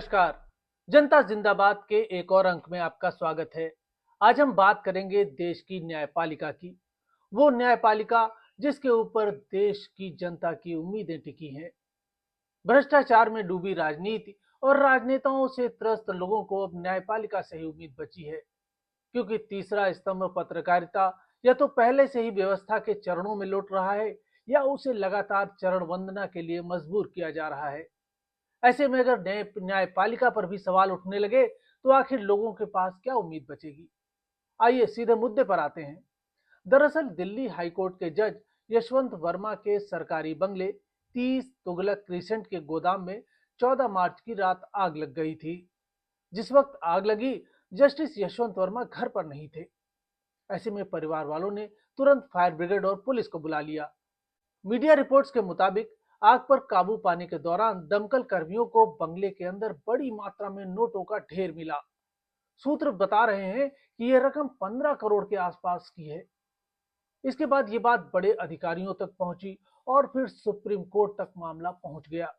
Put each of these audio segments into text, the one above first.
नमस्कार। जनता जिंदाबाद के एक और अंक में आपका स्वागत है। आज हम बात करेंगे देश की न्यायपालिका की। वो न्यायपालिका जिसके ऊपर देश की जनता की उम्मीदें टिकी हैं। भ्रष्टाचार में डूबी राजनीति और राजनेताओं से त्रस्त लोगों को अब न्यायपालिका से ही उम्मीद बची है, क्योंकि तीसरा स्तंभ पत्रकारिता या तो पहले से ही व्यवस्था के चरणों में लौट रहा है या उसे लगातार चरण वंदना के लिए मजबूर किया जा रहा है। ऐसे में अगर न्यायपालिका पर भी सवाल उठने लगे तो आखिर लोगों के पास क्या उम्मीद बचेगी। आइए सीधे मुद्दे पर आते हैं। दरअसल दिल्ली हाईकोर्ट के जज यशवंत वर्मा के सरकारी बंगले 30 तुगलक क्रिसेंट के गोदाम में 14 मार्च की रात आग लग गई थी। जिस वक्त आग लगी, जस्टिस यशवंत वर्मा घर पर नहीं थे। ऐसे में परिवार वालों ने तुरंत फायर ब्रिगेड और पुलिस को बुला लिया। मीडिया रिपोर्ट्स के मुताबिक आग पर काबू पाने के दौरान दमकल कर्मियों को बंगले के अंदर बड़ी मात्रा में नोटों का ढेर मिला। सूत्र बता रहे हैं कि यह रकम 15 करोड़ के आसपास की है। इसके बाद ये बात बड़े अधिकारियों तक पहुंची और फिर सुप्रीम कोर्ट तक मामला पहुंच गया।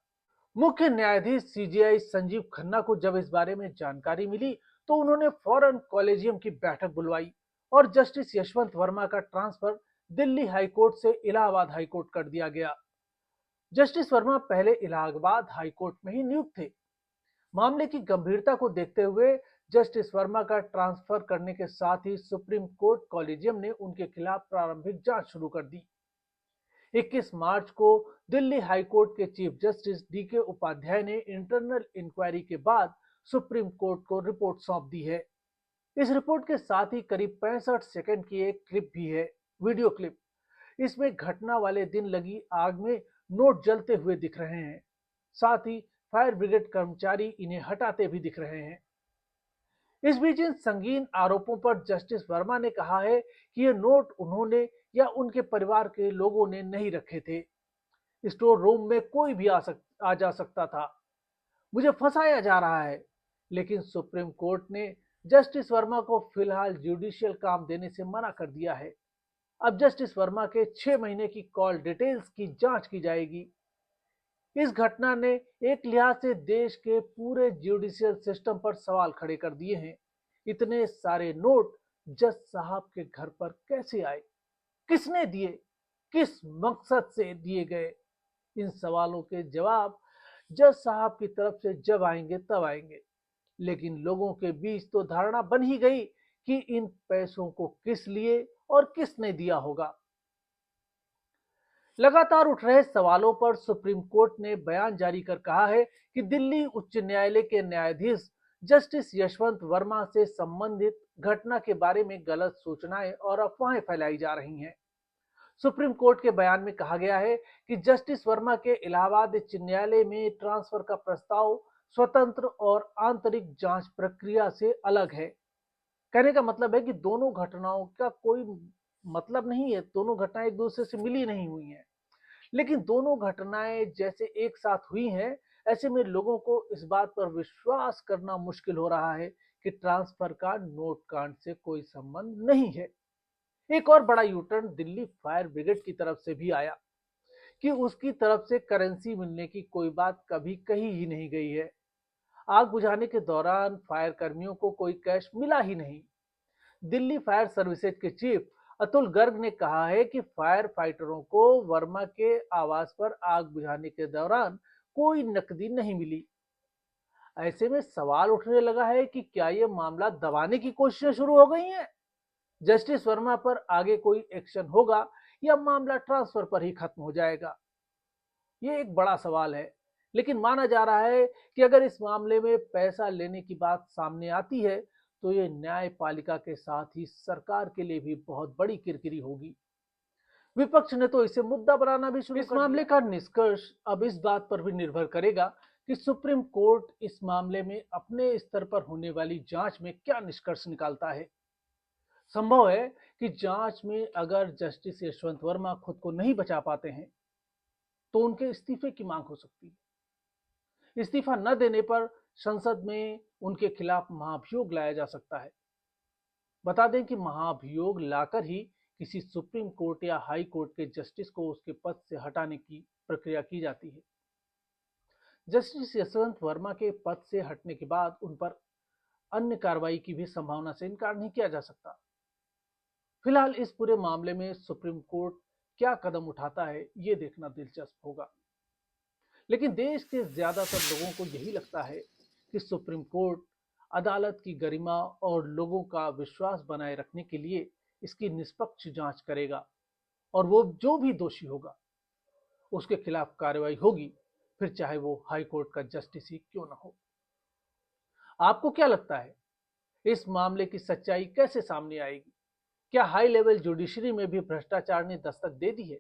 मुख्य न्यायाधीश सीजेआई संजीव खन्ना को जब इस बारे में जानकारी मिली तो उन्होंने फौरन कॉलेजियम की बैठक बुलवाई और जस्टिस यशवंत वर्मा का ट्रांसफर दिल्ली हाईकोर्ट से इलाहाबाद हाईकोर्ट कर दिया गया। जस्टिस वर्मा पहले इलाहाबाद हाईकोर्ट में ही नियुक्त थे। मामले की गंभीरता को देखते हुए जस्टिस वर्मा का ट्रांसफर करने के साथ ही सुप्रीम कोर्ट कॉलेजियम ने उनके खिलाफ प्रारंभिक जांच शुरू कर दी। 21 मार्च को दिल्ली हाईकोर्ट के चीफ जस्टिस डीके उपाध्याय ने इंटरनल इंक्वायरी के बाद सुप्रीम कोर्ट को रिपोर्ट सौंप दी है। इस रिपोर्ट के साथ ही करीब 65 सेकंड की एक क्लिप भी है, वीडियो क्लिप। इसमें घटना वाले दिन लगी आग में नोट जलते हुए दिख रहे हैं। साथ ही फायर ब्रिगेड कर्मचारी इन्हें हटाते भी दिख रहे हैं। इस बीच इन संगीन आरोपों पर जस्टिस वर्मा ने कहा है कि ये नोट उन्होंने या उनके परिवार के लोगों ने नहीं रखे थे। स्टोर रूम में कोई भी आ जा सकता था। मुझे फंसाया जा रहा है। लेकिन सुप्रीम कोर्ट ने जस्टिस वर्मा को फिलहाल जुडिशियल काम देने से मना कर दिया है। अब जस्टिस वर्मा के 6 महीने की कॉल डिटेल्स की जांच की जाएगी। इस घटना ने एक लिहाज से देश के पूरे जुडिशियल सिस्टम पर सवाल खड़े कर दिए हैं। इतने सारे नोट जज साहब के घर पर कैसे आए, किसने दिए, किस मकसद से दिए गए? इन सवालों के जवाब जज साहब की तरफ से जब आएंगे तब आएंगे। लेकिन लोगों के बीच तो धारणा बन ही गई कि इन पैसों को किस लिए और किसने दिया होगा। लगातार उठ रहे सवालों पर सुप्रीम कोर्ट ने बयान जारी कर कहा है कि दिल्ली उच्च न्यायालय के न्यायाधीश जस्टिस यशवंत वर्मा से संबंधित घटना के बारे में गलत सूचनाएं और अफवाहें फैलाई जा रही हैं। सुप्रीम कोर्ट के बयान में कहा गया है कि जस्टिस वर्मा के इलाहाबाद उच्च न्यायालय में ट्रांसफर का प्रस्ताव स्वतंत्र और आंतरिक जांच प्रक्रिया से अलग है। कहने का मतलब है कि दोनों घटनाओं का कोई मतलब नहीं है, दोनों घटनाएं एक दूसरे से मिली नहीं हुई हैं। लेकिन दोनों घटनाएं जैसे एक साथ हुई हैं, ऐसे में लोगों को इस बात पर विश्वास करना मुश्किल हो रहा है कि ट्रांसफर का नोट कांड से कोई संबंध नहीं है। एक और बड़ा यूटर्न दिल्ली फायर ब्रिगेड की तरफ से भी आया कि उसकी तरफ से करेंसी मिलने की कोई बात कभी कही ही नहीं गई है। आग बुझाने के दौरान फायर कर्मियों को कोई कैश मिला ही नहीं। दिल्ली फायर सर्विसेज के चीफ अतुल गर्ग ने कहा है कि फायर फाइटरों को वर्मा के आवास पर आग बुझाने के दौरान कोई नकदी नहीं मिली। ऐसे में सवाल उठने लगा है कि क्या यह मामला दबाने की कोशिशें शुरू हो गई हैं? जस्टिस वर्मा पर आगे कोई एक्शन होगा या मामला ट्रांसफर पर ही खत्म हो जाएगा? ये एक बड़ा सवाल है। लेकिन माना जा रहा है कि अगर इस मामले में पैसा लेने की बात सामने आती है तो ये न्यायपालिका के साथ ही सरकार के लिए भी बहुत बड़ी किरकिरी होगी। विपक्ष ने तो इसे मुद्दा बनाना भी शुरू कर दिया। इस मामले का निष्कर्ष अब इस बात पर भी निर्भर करेगा कि सुप्रीम कोर्ट इस मामले में अपने स्तर पर होने वाली जांच में क्या निष्कर्ष निकालता है। संभव है कि जांच में अगर जस्टिस यशवंत वर्मा खुद को नहीं बचा पाते हैं तो उनके इस्तीफे की मांग हो सकती है। इस्तीफा न देने पर संसद में उनके खिलाफ महाभियोग लाया जा सकता है। बता दें कि महाभियोग लाकर ही किसी सुप्रीम कोर्ट या हाई कोर्ट के जस्टिस को उसके पद से हटाने की प्रक्रिया की जाती है। जस्टिस यशवंत वर्मा के पद से हटने के बाद उन पर अन्य कार्रवाई की भी संभावना से इनकार नहीं किया जा सकता। फिलहाल इस पूरे मामले में सुप्रीम कोर्ट क्या कदम उठाता है, ये देखना दिलचस्प होगा। लेकिन देश के ज्यादातर लोगों को यही लगता है कि सुप्रीम कोर्ट अदालत की गरिमा और लोगों का विश्वास बनाए रखने के लिए इसकी निष्पक्ष जांच करेगा और वो जो भी दोषी होगा उसके खिलाफ कार्रवाई होगी, फिर चाहे वो हाई कोर्ट का जस्टिस ही क्यों ना हो। आपको क्या लगता है, इस मामले की सच्चाई कैसे सामने आएगी? क्या हाई लेवल जुडिशरी में भी भ्रष्टाचार ने दस्तक दे दी है?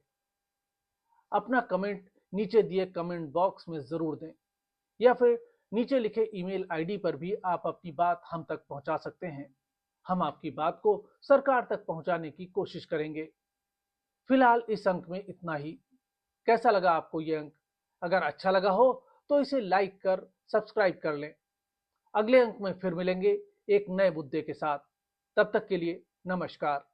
अपना कमेंट नीचे दिए कमेंट बॉक्स में जरूर दें, या फिर नीचे लिखे ईमेल आईडी पर भी आप अपनी बात हम तक पहुंचा सकते हैं। हम आपकी बात को सरकार तक पहुंचाने की कोशिश करेंगे। फिलहाल इस अंक में इतना ही। कैसा लगा आपको ये अंक? अगर अच्छा लगा हो तो इसे लाइक कर सब्सक्राइब कर लें। अगले अंक में फिर मिलेंगे एक नए मुद्दे के साथ। तब तक के लिए नमस्कार।